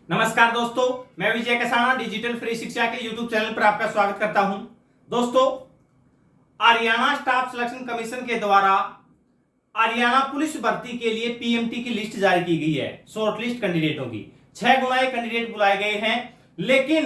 नमस्कार दोस्तों, मैं विजय कसाना डिजिटल फ्री शिक्षा के यूट्यूब चैनल पर आपका स्वागत करता हूं। दोस्तों, हरियाणा स्टाफ सिलेक्शन कमीशन के द्वारा हरियाणा पुलिस भर्ती के लिए पीएमटी की लिस्ट जारी की गई है। शॉर्टलिस्ट कैंडिडेटों की 6 गुना कैंडिडेट बुलाए गए हैं। लेकिन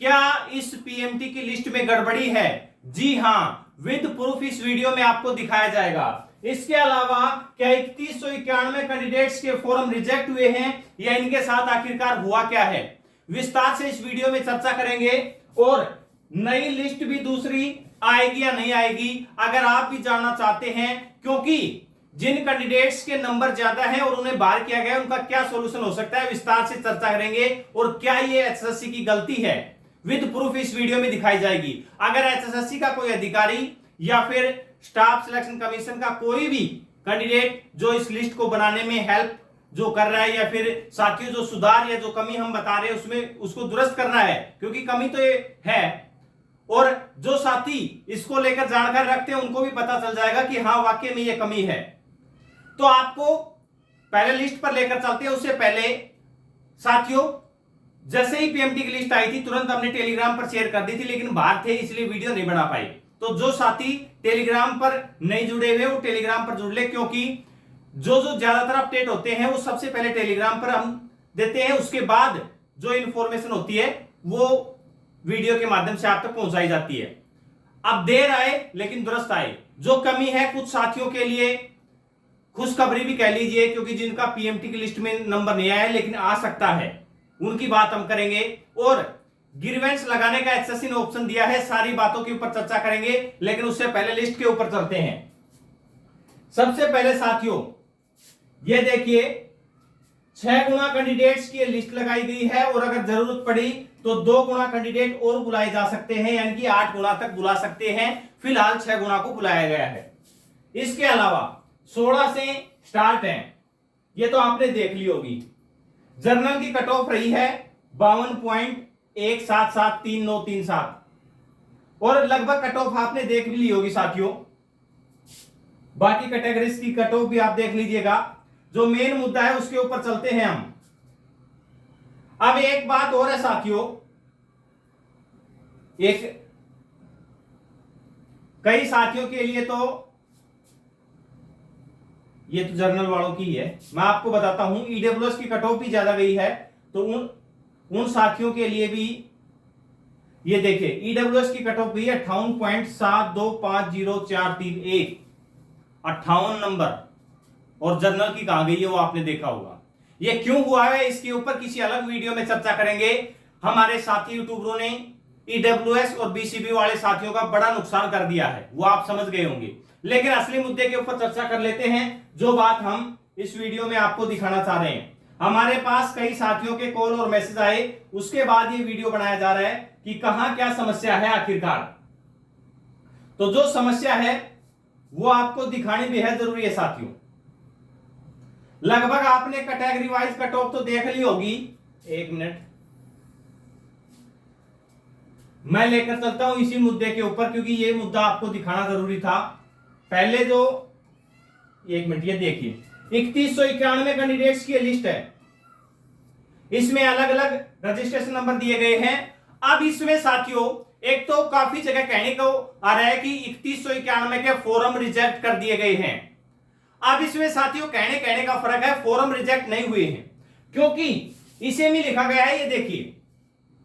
क्या इस पीएमटी की लिस्ट में गड़बड़ी है? जी हां, विद प्रूफ इस वीडियो में आपको दिखाया जाएगा। इसके अलावा क्या 3191 कैंडिडेट्स के फॉर्म रिजेक्ट हुए हैं या इनके साथ आखिरकार हुआ क्या है, विस्तार से इस वीडियो में चर्चा करेंगे। और नई लिस्ट भी दूसरी आएगी या नहीं आएगी, अगर आप भी जानना चाहते हैं, क्योंकि जिन कैंडिडेट्स के नंबर ज्यादा हैं और उन्हें बाहर किया गया, उनका क्या सॉल्यूशन हो सकता है, विस्तार से चर्चा करेंगे। और क्या ये एचएसएससी की गलती है, विद प्रूफ इस वीडियो में दिखाई जाएगी। अगर एचएसएससी का कोई अधिकारी या फिर स्टाफ सिलेक्शन कमीशन का कोई भी कैंडिडेट जो इस लिस्ट को बनाने में हेल्प जो कर रहा है, या फिर साथियों जो सुधार या जो कमी हम बता रहे हैं उसमें उसको दुरुस्त करना है, क्योंकि कमी तो ये है, और जो साथी इसको लेकर जानकारी रखते हैं उनको भी पता चल जाएगा कि हाँ वाकई में ये कमी है। तो आपको पहले लिस्ट पर लेकर चलते हैं। उससे पहले साथियों, जैसे ही पीएमटी की लिस्ट आई थी तुरंत हमने टेलीग्राम पर शेयर कर दी थी, लेकिन बाहर थे इसलिए वीडियो नहीं बना पाई। तो जो साथी टेलीग्राम पर नहीं जुड़े हुए वो टेलीग्राम पर जुड़ ले, क्योंकि जो ज्यादातर अपडेट होते हैं वो सबसे पहले टेलीग्राम पर हम देते हैं, उसके बाद जो इंफॉर्मेशन होती है वो वीडियो के माध्यम से आप तक पहुंचाई जाती है। अब देर आए लेकिन दुरुस्त आए। जो कमी है कुछ साथियों के लिए खुशखबरी भी कह लीजिए, क्योंकि जिनका पीएमटी की लिस्ट में नंबर नहीं आया लेकिन आ सकता है, उनकी बात हम करेंगे। और ग्रीवेंस लगाने का एचएसएससी ने ऑप्शन दिया है, सारी बातों के ऊपर चर्चा करेंगे। लेकिन उससे पहले लिस्ट के ऊपर चलते हैं। सबसे पहले साथियों ये देखिए, 6 गुना कैंडिडेट्स की लिस्ट लगाई गई है, और अगर जरूरत पड़ी तो 2 गुना कैंडिडेट और बुलाए जा सकते हैं, यानी कि 8 गुना तक बुला सकते हैं। फिलहाल 6 गुना को बुलाया गया है। इसके अलावा 16 से स्टार्ट है, ये तो आपने देख ली होगी। जर्नल की कट ऑफ रही है 52.1773937, और लगभग कट ऑफ आपने देख भी ली होगी साथियों। बाकी कैटेगरीज की कट ऑफ भी आप देख लीजिएगा। जो मेन मुद्दा है उसके ऊपर चलते हैं हम। अब एक बात और है साथियों, कई साथियों के लिए तो ये तो जर्नल वालों की है, मैं आपको बताता हूं। ईडब्ल्यूएस की कट ऑफ भी ज्यादा गई है, तो उन साथियों के लिए भी ये देखिए, ईडब्ल्यूएस की कट ऑफ गई है 58.725041, 58 नंबर। और जर्नल की कहां गई है वो आपने देखा होगा। ये क्यों हुआ है, इसके ऊपर किसी अलग वीडियो में चर्चा करेंगे। हमारे साथी यूट्यूबरों ने ईडब्ल्यूएस और बीसीबी वाले साथियों का बड़ा नुकसान कर दिया है, वो आप समझ गए होंगे। लेकिन असली मुद्दे के ऊपर चर्चा कर लेते हैं, जो बात हम इस वीडियो में आपको दिखाना चाह रहे हैं। हमारे पास कई साथियों के कॉल और मैसेज आए, उसके बाद ये वीडियो बनाया जा रहा है कि कहां क्या समस्या है आखिरकार। तो जो समस्या है वो आपको दिखानी बेहद जरूरी है साथियों। लगभग आपने कैटेगरी वाइज कट ऑफ तो देख ली होगी। एक मिनट, मैं लेकर चलता हूं इसी मुद्दे के ऊपर, क्योंकि ये मुद्दा आपको दिखाना जरूरी था। पहले जो एक मिनट, ये देखिए 3191 कैंडिडेट्स की लिस्ट है, इसमें अलग अलग रजिस्ट्रेशन नंबर दिए गए हैं। अब इसमें साथियों एक तो काफी जगह कहने को आ रहा है कि 3191 के फॉर्म रिजेक्ट कर दिए गए हैं। अब इसमें साथियों कहने का फर्क है, फॉर्म रिजेक्ट नहीं हुए हैं, क्योंकि इसे में लिखा गया है, ये देखिए,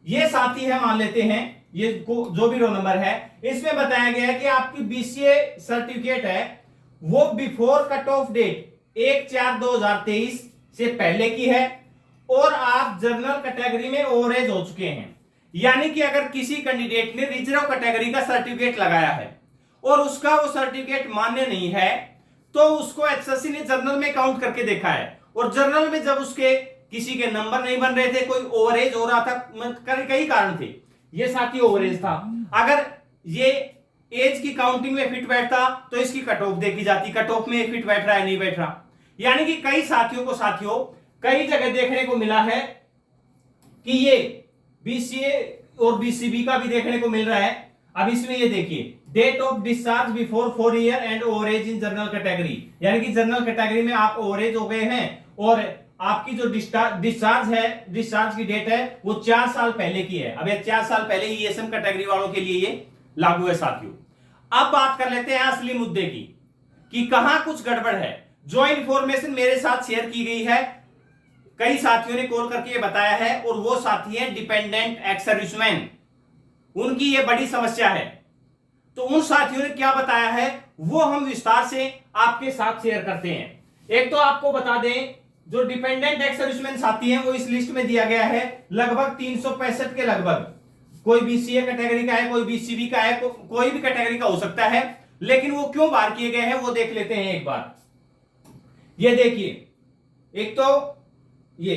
ये साथी है, मान लेते हैं ये जो भी रोल नंबर है, इसमें बताया गया है कि आपकी बीसीए सर्टिफिकेट है वो बिफोर कट ऑफ डेट 1/4/2023 से पहले की है, और आप जनरल कैटेगरी में ओवरेज हो चुके हैं। यानी कि अगर किसी कैंडिडेट ने रिजर्व कैटेगरी का सर्टिफिकेट लगाया है और उसका वो सर्टिफिकेट मान्य नहीं है, तो उसको एचएसएससी ने जनरल में काउंट करके देखा है, और जनरल में जब उसके किसी के नंबर नहीं बन रहे थे, कोई ओवरेज हो रहा था, कई कारण थे, ये साथी ओवरेज था। अगर ये एज की काउंटिंग में फिट बैठता तो इसकी कट ऑफ देखी जाती, कट ऑफ में फिट बैठ रहा है नहीं बैठ रहा। यानी कि कई साथियों को कई जगह देखने को मिला है कि ये बीसीए और बीसीबी का भी देखने को मिल रहा है। अब इसमें ये देखिए, date of discharge before 4 year and overage in general category, यानी कि जनरल कैटेगरी में आप ओवरेज हो गए हैं और आपकी जो डिस्चार्ज की डेट है वो 4 साल पहले की है। अब ये 4 साल पहले ईएसएम कैटेगरी वालों के लिए ये लागू है साथियों। अब बात कर लेते हैं असली मुद्दे की कि कहां कुछ गड़बड़ है। जो इंफॉर्मेशन मेरे साथ शेयर की गई है, कई साथियों ने कॉल करके ये बताया है, और वो साथी है डिपेंडेंट एक्स सर्विसमैन, उनकी ये बड़ी समस्या है। तो उन साथियों ने क्या बताया है वो हम विस्तार से आपके साथ शेयर करते हैं। एक तो आपको बता दें, जो डिपेंडेंट एक्स सर्विसमैन साथी हैं वो इस लिस्ट में दिया गया है लगभग 365 के लगभग। कोई बीसीए कैटेगरी का है, कोई बीसीबी का है, कोई भी कैटेगरी का हो सकता है, लेकिन वो क्यों बाहर किए गए हैं वो देख लेते हैं एक बार। ये देखिए, एक तो ये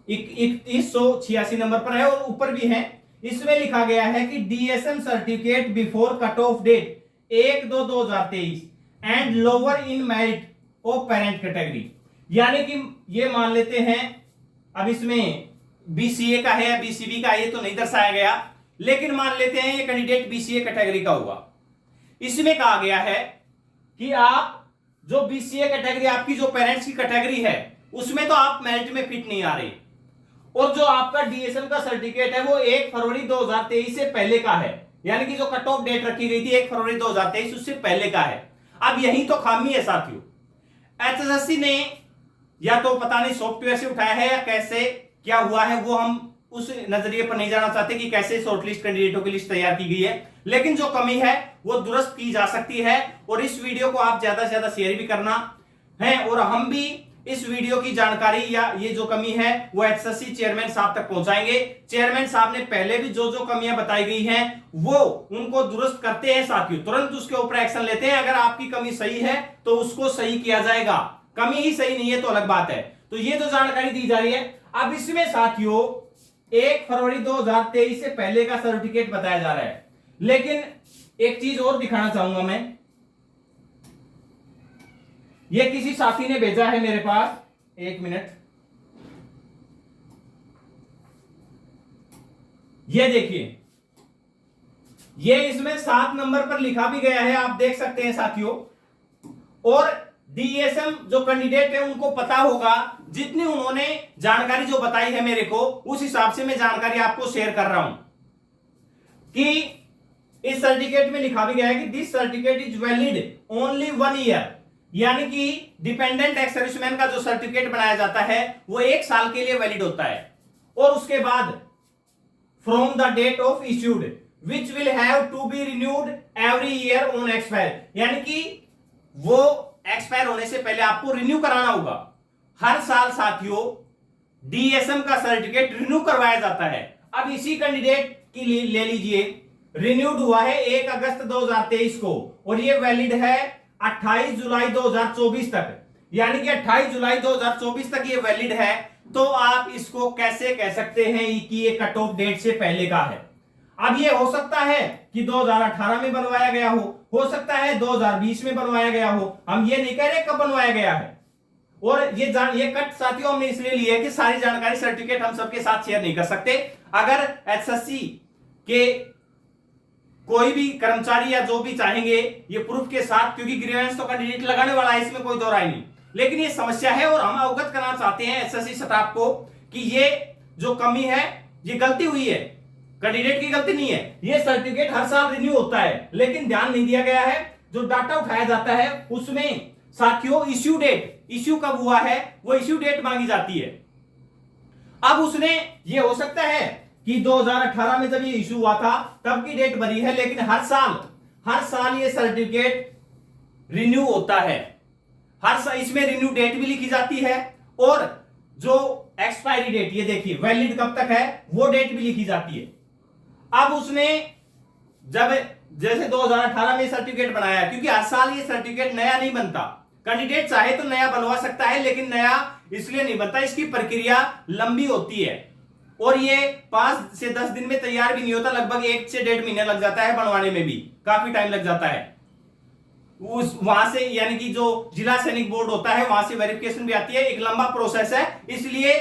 2186 नंबर पर है और ऊपर भी है। इसमें लिखा गया है कि DSM certificate before cut off date 1/2/2023 and lower in merit of parent category. यानी कि ये मान लेते हैं, अब इसमें बीसीए का है या बीसीबी का है ये तो नहीं दर्शाया गया, लेकिन मान लेते हैं ये कैंडिडेट बीसीए कैटेगरी का हुआ। इसमें कहा गया है कि आप जो बीसीए कैटेगरी, आपकी जो पेरेंट्स की कैटेगरी है उसमें तो आप मेरिट में फिट नहीं आ रहे, और जो आपका डीएसएम का सर्टिफिकेट है वो 1 फरवरी 2023 से पहले का है, यानी कि जो कट ऑफ डेट रखी गई थी 1 फरवरी 2023 उससे पहले का है। अब यही तो खामी है साथियों। एचएसएससी ने या तो पता नहीं सॉफ्टवेयर से उठाया है या कैसे क्या हुआ है, वो हम उस नजरिए पर नहीं जाना चाहते कि कैसे शॉर्टलिस्ट कैंडिडेटों की लिस्ट तैयार की गई है, लेकिन जो कमी है वो दुरुस्त की जा सकती है। और इस वीडियो को आप ज्यादा से ज्यादा शेयर भी करना है, और हम भी इस वीडियो की जानकारी या ये जो कमी है वो एचएसएससी चेयरमैन साहब तक पहुंचाएंगे। चेयरमैन साहब ने पहले भी जो जो कमियां बताई गई हैं वो उनको दुरुस्त करते हैं साथियों, तुरंत उसके ऊपर एक्शन लेते हैं। अगर आपकी कमी सही है तो उसको सही किया जाएगा, कमी ही सही नहीं है तो अलग बात है। तो ये जो जानकारी दी जा रही है, अब इसमें साथियों 1 फरवरी 2023 से पहले का सर्टिफिकेट बताया जा रहा है, लेकिन एक चीज और दिखाना चाहूंगा मैं। ये किसी साथी ने भेजा है मेरे पास, एक मिनट, ये देखिए, ये इसमें 7 नंबर पर लिखा भी गया है, आप देख सकते हैं साथियों। और डीएसएम जो कैंडिडेट है उनको पता होगा, जितनी उन्होंने जानकारी जो बताई है मेरे को उस हिसाब से मैं जानकारी आपको शेयर कर रहा हूं कि इस सर्टिफिकेट में लिखा भी गया है कि this certificate is valid only 1 year, यानी कि डिपेंडेंट एक्स सर्विसमैन का जो सर्टिफिकेट बनाया जाता है वो 1 साल के लिए वैलिड होता है, और उसके बाद from the date of issued which will have to be renewed every year on expire, यानी कि वो एक्सपायर होने से पहले आपको रिन्यू कराना होगा। हर साल साथियों डीएसएम का सर्टिफिकेट रिन्यू करवाया जाता है। अब इसी कैंडिडेट की ले लीजिए, रिन्यूड हुआ है 1 अगस्त 2023 को, और ये वैलिड है 28 जुलाई 2024 तक, यानी कि 28 जुलाई 2024 तक ये वैलिड है। तो आप इसको कैसे कह सकते हैं कि ये कट ऑफ डेट से पहले का है? अब ये हो सकता है कि 2018 में बनवाया गया हो सकता है 2020 में बनवाया गया हो, हम ये नहीं कह रहे कब बनवाया गया है। और ये कट साथियों हमने इसलिए लिया है कि सारी जानकारी सर्टिफिकेट हम सबके साथ शेयर नहीं कर सकते। अगर एचएसएससी के कोई भी कर्मचारी या जो भी चाहेंगे ये प्रूफ के साथ, क्योंकि ग्रीवेंस तो कैंडिडेट लगाने वाला है, इसमें कोई दो राय नहीं, लेकिन ये समस्या है और हम अवगत करना चाहते हैं एसएससी स्टाफ को कि ये जो कमी है ये गलती हुई है, कैंडिडेट की गलती नहीं है। ये सर्टिफिकेट हर साल रिन्यू होता है, लेकिन ध्यान नहीं दिया गया है। जो डाटा उठाया जाता है उसमें साथियों इश्यू डेट, इश्यू कब हुआ है वो इश्यू डेट मांगी जाती है। अब उसने ये हो सकता है कि 2018 में जब ये इशू हुआ था तब की डेट भरी है, लेकिन हर साल ये सर्टिफिकेट रिन्यू होता है। हर साल इसमें रिन्यू डेट भी लिखी जाती है, और जो एक्सपायरी डेट, ये देखिए वैलिड कब तक है वो डेट भी लिखी जाती है। अब उसने जब जैसे 2018 में सर्टिफिकेट बनाया, क्योंकि हर साल ये सर्टिफिकेट नया नहीं बनता, कैंडिडेट चाहे तो नया बनवा सकता है, लेकिन नया इसलिए नहीं बनता, इसकी प्रक्रिया लंबी होती है और ये 5 से 10 दिन में तैयार भी नहीं होता, लगभग 1 से 1.5 महीने लग जाता है, बनवाने में भी काफी टाइम लग जाता है। उस वहां से यानी कि जो जिला सैनिक बोर्ड होता है वहां से वेरिफिकेशन भी आती है, एक लंबा प्रोसेस है। इसलिए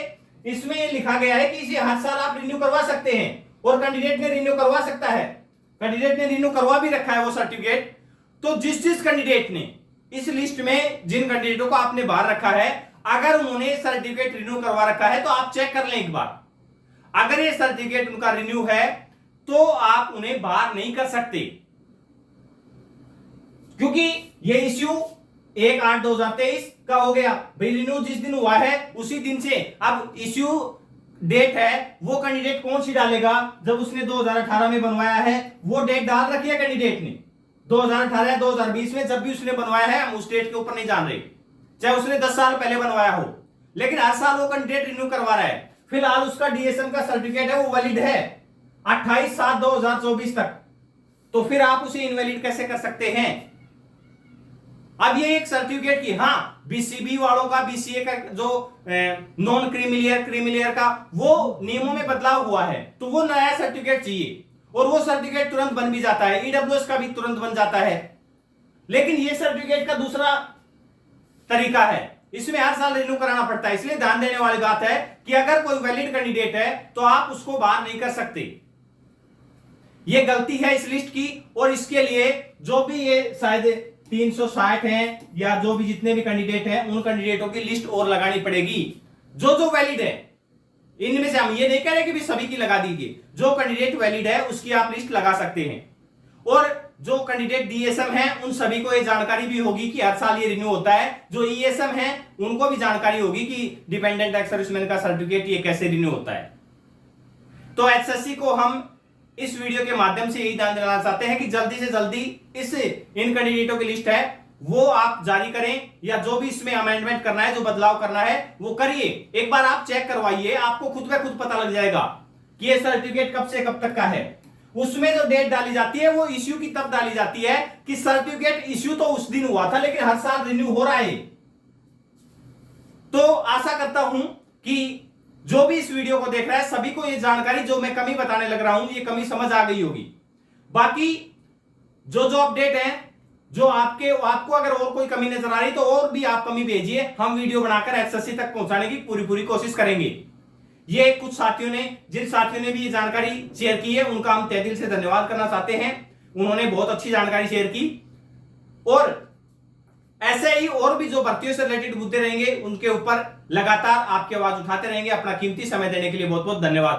इसमें ये लिखा गया है कि इसे हर साल आप रिन्यू करवा सकते हैं, और कैंडिडेट ने रिन्यू करवा सकता है, कैंडिडेट ने रिन्यू करवा भी रखा है वो सर्टिफिकेट। तो जिस कैंडिडेट ने इस लिस्ट में जिन कैंडिडेटों को आपने बाहर रखा है, अगर उन्होंने सर्टिफिकेट रिन्यू करवा रखा है तो आप चेक कर लें एक बार। अगर ये सर्टिफिकेट उनका रिन्यू है तो आप उन्हें बाहर नहीं कर सकते, क्योंकि ये इश्यू 1/8/2023 का हो गया भाई। रिन्यू जिस दिन हुआ है उसी दिन से अब इश्यू डेट है वो कैंडिडेट कौन सी डालेगा, जब उसने 2018 में बनवाया है वो डेट डाल रखी है कैंडिडेट ने 2018 या 2020 में, जब भी उसने बनवाया है हम उस डेट के ऊपर नहीं जान रहे, चाहे उसने 10 साल पहले बनवाया हो, लेकिन हर साल वो कैंडिडेट रिन्यू करवा रहा है। फिलहाल उसका डीएसएम का सर्टिफिकेट है वो वैलिड है 28/7/2024 तक, तो फिर आप उसे इनवैलिड कैसे कर सकते हैं। अब ये एक सर्टिफिकेट की, हाँ बीसीबी वालों का, बीसीए का जो नॉन क्रीमिलियर का वो नियमों में बदलाव हुआ है, तो वो नया सर्टिफिकेट चाहिए और वो सर्टिफिकेट तुरंत बन भी जाता है, ईडब्ल्यूएस का भी तुरंत बन जाता है। लेकिन ये सर्टिफिकेट का दूसरा तरीका है, इसमें हर साल रिन्यू कराना पड़ता है। इसलिए ध्यान देने वाली बात है कि अगर कोई वैलिड कैंडिडेट है तो आप उसको बाहर नहीं कर सकते। ये गलती है इस लिस्ट की, और इसके लिए जो भी ये शायद 360 हैं या जो भी जितने भी कैंडिडेट हैं उन कैंडिडेटों की लिस्ट और लगानी पड़ेगी जो जो वैलिड है। इनमें से हम ये नहीं कह रहे कि भी सभी की लगा दीजिए, जो कैंडिडेट वैलिड है उसकी आप लिस्ट लगा सकते हैं। और जो कैंडिडेट डीएसएम है उन सभी को ये जानकारी भी होगी कि हर साल ये रिन्यू होता है। जो ईएसएम है उनको भी जानकारी होगी कि डिपेंडेंट एक्स सर्विसमैन का सर्टिफिकेट ये कैसे रिन्यू होता है। तो एचएससी को हम इस वीडियो के माध्यम से यही ध्यान दिलाना चाहते हैं कि जल्दी से जल्दी इन कैंडिडेटों की लिस्ट है वो आप जारी करें, या जो भी इसमें अमेंडमेंट करना है, जो बदलाव करना है वो करिए। एक बार आप चेक करवाइए, आपको खुद ब खुद पता लग जाएगा कि ये सर्टिफिकेट कब से कब तक का है। उसमें जो डेट डाली जाती है वो इश्यू की तब डाली जाती है कि सर्टिफिकेट इश्यू तो उस दिन हुआ था लेकिन हर साल रिन्यू हो रहा है। तो आशा करता हूं कि जो भी इस वीडियो को देख रहा है सभी को ये जानकारी जो मैं कमी बताने लग रहा हूं ये कमी समझ आ गई होगी। बाकी जो जो अपडेट है, जो आपको अगर और कोई कमी नजर आ रही तो और भी आप कमी भेजिए, हम वीडियो बनाकर एचएससी तक पहुंचाने की पूरी कोशिश करेंगे। ये कुछ साथियों ने, जिन साथियों ने भी ये जानकारी शेयर की है उनका हम तहे दिल से धन्यवाद करना चाहते हैं। उन्होंने बहुत अच्छी जानकारी शेयर की, और ऐसे ही और भी जो भर्तियों से रिलेटेड मुद्दे रहेंगे उनके ऊपर लगातार आपकी आवाज उठाते रहेंगे। अपना कीमती समय देने के लिए बहुत बहुत धन्यवाद।